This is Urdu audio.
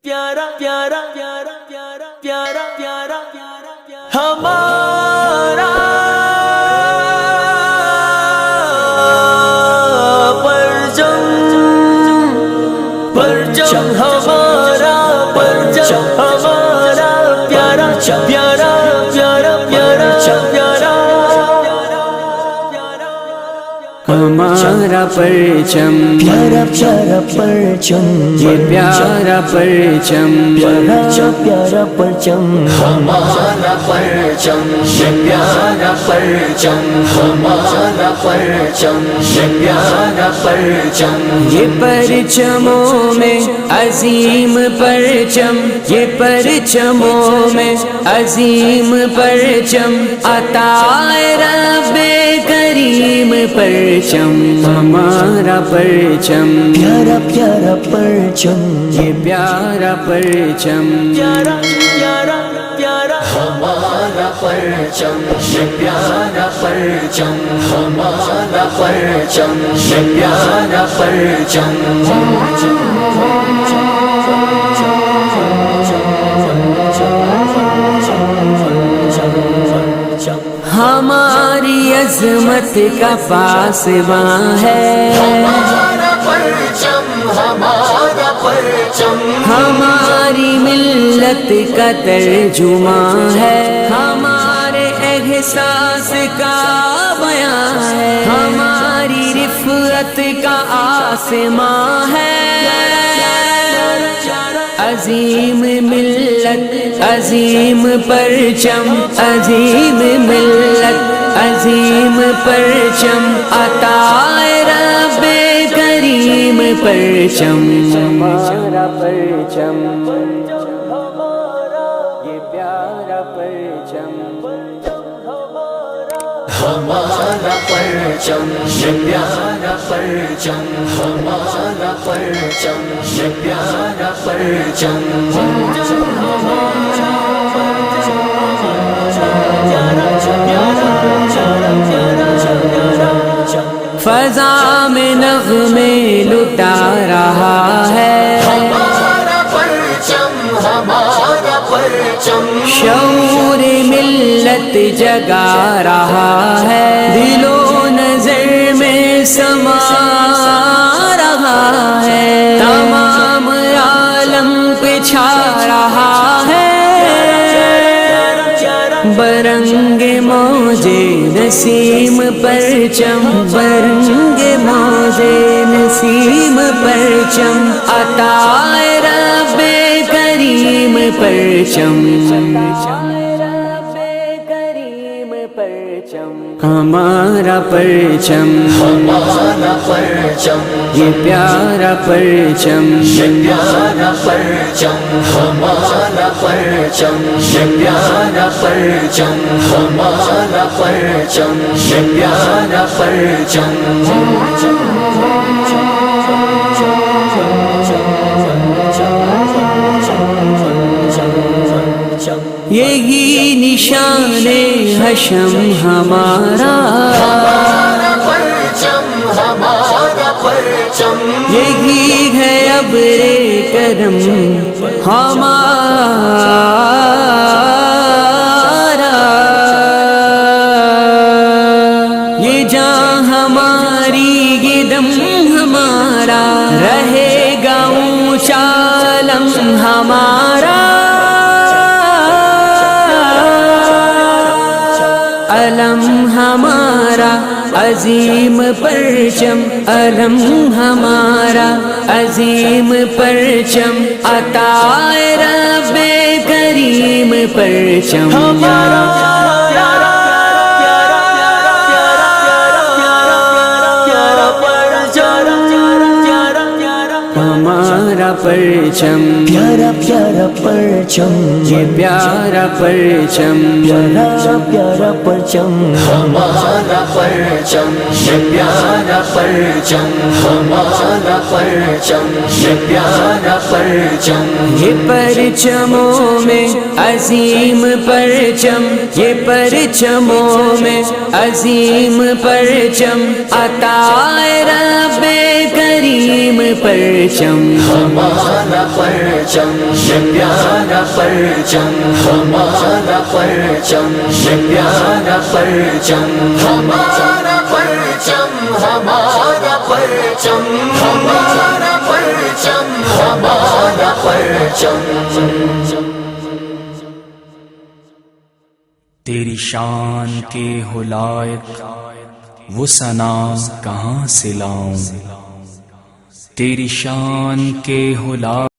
پیارا پیارا پیارا پیارا پیارا پیارا ہمارا پرچم پرچم ہمارا پرچم ہمارا پیارا پیارا پیارا پیارا پیارا ہمارا پرچم پیارا پیارا پرچم یہ پیارا پرچم پیارا پیارا پرچم ہمارا پرچم یہ پیارا پرچم ہمارا پرچم یہ پیارا پرچم یہ پرچموں میں عظیم پرچم یہ پرچموں میں عظیم پرچم عطائے رب کریم پرچم ہمارا پرچم پیارا پیارا پرچم یہ پیارا پرچم پیارا پیارا پیارا ہمارا پرچم یہ پیارا پرچم ہمارا پرچم یہ پیارا پرچم ہماری عظمت کا پاسباں ہے ہمارا پرچم ہمارا پرچم ہماری ملت کا ترجمہ ہے ہمارے احساس کا بیان ہے ہماری رفعت کا آسماں ہے عظیم ملت عظیم پرچم عظیم ملت عظیم پرچم عطائے رب کریم پرچم ہمارا پرچم یہ پیارا پرچم ہمارا پرچم یہ پیارا پرچم ہمارا پرچم یہ پیارا پرچم فضا میں نغمے لٹا رہا ہے ہمارا پرچم ہمارا پرچم شعور ملت جگا رہا ہے دل و نظر میں سما رہا ہے تمام عالم پہ چھا رہا ہے برنگ موجے نسیم پرچم برنگ موجے نسیم پرچم عطائے رب کریم پرچم ہمارا پرچم ہمارا پرچم یہ پیارا پرچم یہ پیارا پرچم ہمارا پرچم یہ پیارا پرچم ہمارا پرچم یہ پیارا پرچم یہی نشان حشم ہمارا پرچم ہمارا پرچم یہی ہے ابر کرم ہمارا یہ جاں ہماری یہ دم ہمارا رہے گا اونچا علم ہمارا علم ہمارا عظیم پرچم علم ہمارا عظیم پرچم عطائے رب کریم پرچم ہمارا ہمارا پرچم پیارا پیارا پرچم یہ پیارا پرچم پیارا پیارا پرچم ہمارا پرچم یہ پیارا پرچم ہمارا پرچم یہ پیارا پرچم یہ پرچموں میں عظیم پرچم یہ پرچموں میں عظیم پرچم عطائے رب کریم پرچم ہمارا ہمارا پرچم یہ پیارا پرچم ہمارا پرچم یہ پیارا پرچم ہمارا پرچم ہمارا پرچم ہمارا پرچم ہمارا پرچم تیری شان کے ہو لائق وہ ثنا کہاں سے لاؤں، تیری شان کے ہو لائق